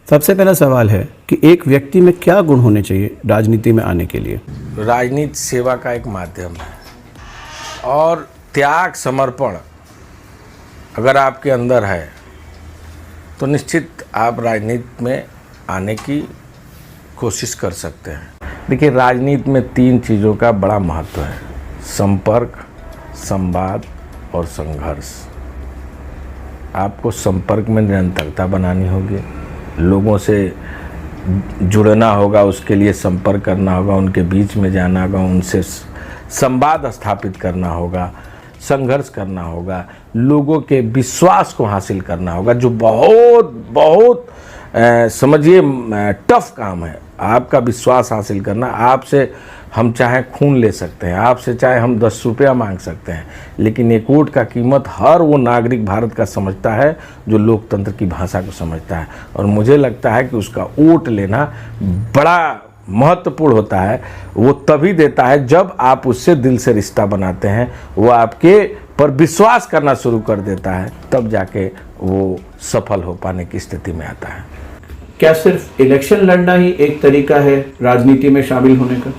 सबसे पहला सवाल है कि एक व्यक्ति में क्या गुण होने चाहिए राजनीति में आने के लिए? राजनीति सेवा का एक माध्यम है और त्याग समर्पण अगर आपके अंदर है तो निश्चित आप राजनीति में आने की कोशिश कर सकते हैं। देखिए, राजनीति में 3 चीज़ों का बड़ा महत्व है: संपर्क, संवाद और संघर्ष। आपको संपर्क में निरंतरता बनानी होगी, लोगों से जुड़ना होगा, उसके लिए संपर्क करना होगा, उनके बीच में जाना होगा, उनसे संवाद स्थापित करना होगा, संघर्ष करना होगा, लोगों के विश्वास को हासिल करना होगा, जो बहुत बहुत समझिए टफ काम है। आपका विश्वास हासिल करना, आपसे हम चाहे खून ले सकते हैं, आपसे चाहे हम 10 रुपया मांग सकते हैं, लेकिन एक वोट का कीमत हर वो नागरिक भारत का समझता है जो लोकतंत्र की भाषा को समझता है। और मुझे लगता है कि उसका वोट लेना बड़ा महत्वपूर्ण होता है। वो तभी देता है जब आप उससे दिल से रिश्ता बनाते हैं, वो आपके पर विश्वास करना शुरू कर देता है, तब जाके वो सफल हो पाने की स्थिति में आता है। क्या सिर्फ इलेक्शन लड़ना ही एक तरीका है राजनीति में शामिल होने का?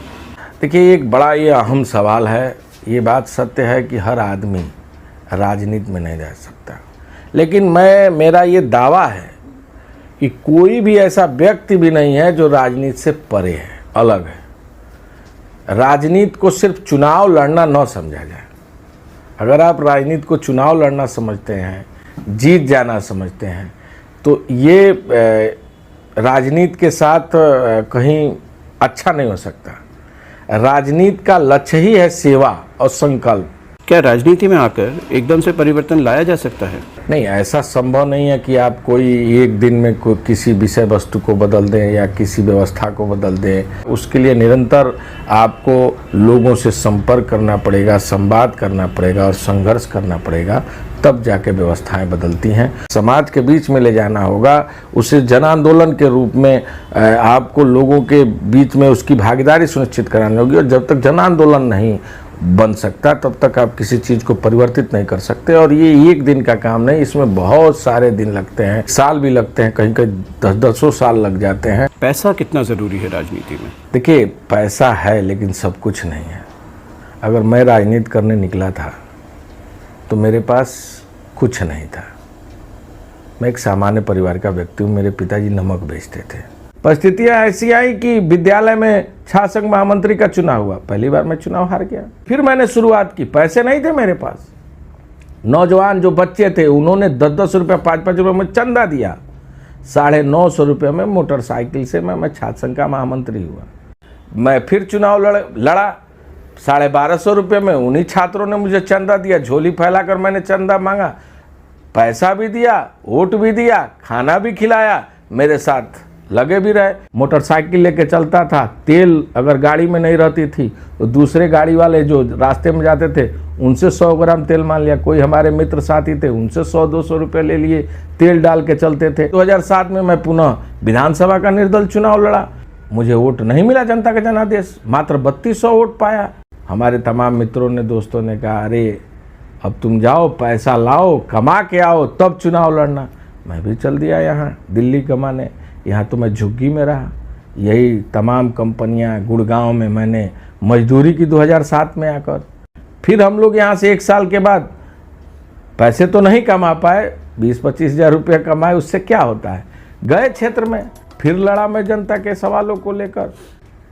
देखिए, एक बड़ा ये अहम सवाल है। ये बात सत्य है कि हर आदमी राजनीति में नहीं रह सकता, लेकिन मेरा ये दावा है कि कोई भी ऐसा व्यक्ति भी नहीं है जो राजनीति से परे है, अलग है। राजनीति को सिर्फ चुनाव लड़ना न समझा जाए। अगर आप राजनीति को चुनाव लड़ना समझते हैं, जीत जाना समझते हैं, तो ये राजनीति के साथ कहीं अच्छा नहीं हो सकता। राजनीति का लक्ष्य ही है सेवा और संकल्प। क्या राजनीति में आकर एकदम से परिवर्तन लाया जा सकता है? नहीं, ऐसा संभव नहीं है कि आप कोई एक दिन में किसी विषय वस्तु को बदल दें या किसी व्यवस्था को बदल दें। उसके लिए निरंतर आपको लोगों से संपर्क करना पड़ेगा, संवाद करना पड़ेगा और संघर्ष करना पड़ेगा, तब जाके व्यवस्थाएं बदलती हैं। समाज के बीच में ले जाना होगा, उसे जन आंदोलन के रूप में आपको लोगों के बीच में उसकी भागीदारी सुनिश्चित करानी होगी। और जब तक जन आंदोलन नहीं बन सकता तब तक आप किसी चीज़ को परिवर्तित नहीं कर सकते। और ये एक दिन का काम नहीं, इसमें बहुत सारे दिन लगते हैं, साल भी लगते हैं, कहीं कहीं 10-10 साल लग जाते हैं। पैसा कितना ज़रूरी है राजनीति में? देखिए, पैसा है लेकिन सब कुछ नहीं है। अगर मैं राजनीति करने निकला था तो मेरे पास कुछ नहीं था। मैं एक सामान्य परिवार का व्यक्ति हूँ। मेरे पिताजी नमक बेचते थे। परिस्थितियाँ ऐसी आई कि विद्यालय में छात्र संघ महामंत्री का चुनाव हुआ। पहली बार मैं चुनाव हार गया। फिर मैंने शुरुआत की, पैसे नहीं थे मेरे पास। नौजवान जो बच्चे थे उन्होंने 10-10 रुपये 5-5 रुपये में चंदा दिया। 950 रुपये में मोटरसाइकिल से मैं छात्र संघ का महामंत्री हुआ। मैं फिर चुनाव लड़ा। 1250 रुपये में उन्हीं छात्रों ने मुझे चंदा दिया। झोली फैलाकर मैंने चंदा मांगा, पैसा भी दिया, वोट भी दिया, खाना भी खिलाया, मेरे साथ लगे भी रहे। मोटरसाइकिल लेके चलता था। तेल अगर गाड़ी में नहीं रहती थी तो दूसरे गाड़ी वाले जो रास्ते में जाते थे उनसे 100 ग्राम तेल मान लिया। कोई हमारे मित्र साथी थे, उनसे 100-200 रुपये ले लिए, तेल डाल के चलते थे। 2007 में मैं पुनः विधानसभा का निर्दल चुनाव लड़ा। मुझे वोट नहीं मिला जनता का जनादेश, मात्र 3200 वोट पाया। हमारे तमाम मित्रों ने, दोस्तों ने कहा, अरे अब तुम जाओ, पैसा लाओ, कमा के आओ, तब चुनाव लड़ना। मैं भी चल दिया यहाँ दिल्ली कमाने। यहाँ तो मैं झुग्गी में रहा। यही तमाम कंपनियाँ गुड़गांव में मैंने मजदूरी की 2007 में आकर। फिर हम लोग यहाँ से 1 साल के बाद पैसे तो नहीं कमा पाए, 20-25 हज़ार रुपये कमाए, उससे क्या होता है। गए क्षेत्र में, फिर लड़ा मैं जनता के सवालों को लेकर।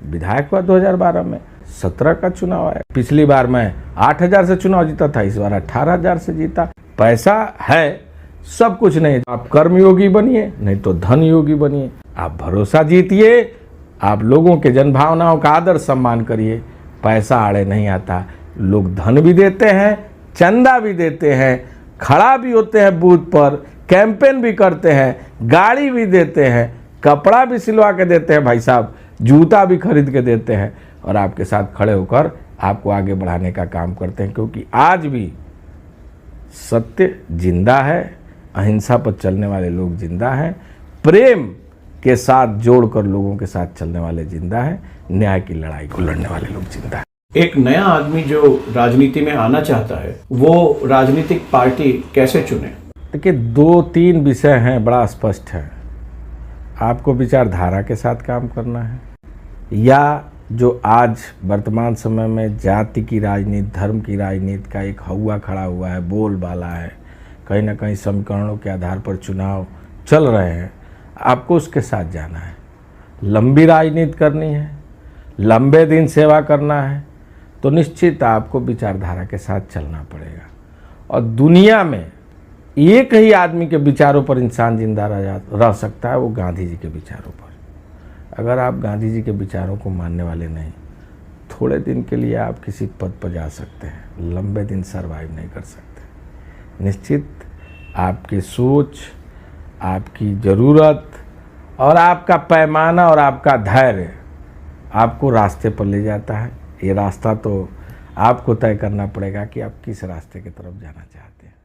विधायक हुआ 2012 में, 17 का चुनाव आया। पिछली बार मैं 8,000 से चुनाव जीता था, इस बार 18,000 से जीता। पैसा है, सब कुछ नहीं। आप कर्मयोगी बनिए, नहीं तो धन योगी बनिए। आप भरोसा जीतिए, आप लोगों के जनभावनाओं का आदर सम्मान करिए। पैसा आड़े नहीं आता। लोग धन भी देते हैं, चंदा भी देते हैं, खड़ा भी होते हैं बूथ पर, कैंपेन भी करते हैं, गाड़ी भी देते हैं, कपड़ा भी सिलवा के देते हैं, भाई साहब जूता भी खरीद के देते हैं, और आपके साथ खड़े होकर आपको आगे बढ़ाने का काम करते हैं। क्योंकि आज भी सत्य जिंदा है, अहिंसा पर चलने वाले लोग जिंदा हैं, प्रेम के साथ जोड़कर लोगों के साथ चलने वाले जिंदा हैं, न्याय की लड़ाई को लड़ने वाले लोग जिंदा हैं। एक नया आदमी जो राजनीति में आना चाहता है वो राजनीतिक पार्टी कैसे चुने? देखिए, 2-3 विषय हैं, बड़ा स्पष्ट है। आपको विचारधारा के साथ काम करना है, या जो आज वर्तमान समय में जाति की राजनीति, धर्म की राजनीति का एक हवा खड़ा हुआ है, बोलबाला है, कहीं ना कहीं समीकरणों के आधार पर चुनाव चल रहे हैं, आपको उसके साथ जाना है। लंबी राजनीति करनी है, लंबे दिन सेवा करना है, तो निश्चित आपको विचारधारा के साथ चलना पड़ेगा। और दुनिया में एक ही आदमी के विचारों पर इंसान जिंदा रह सकता है, वो गांधी जी के विचारों पर। अगर आप गांधी जी के विचारों को मानने वाले नहीं, थोड़े दिन के लिए आप किसी पद पर जा सकते हैं, लंबे दिन सरवाइव नहीं कर सकते। निश्चित आपकी सोच, आपकी ज़रूरत और आपका पैमाना और आपका धैर्य आपको रास्ते पर ले जाता है। ये रास्ता तो आपको तय करना पड़ेगा कि आप किस रास्ते की तरफ जाना चाहते हैं।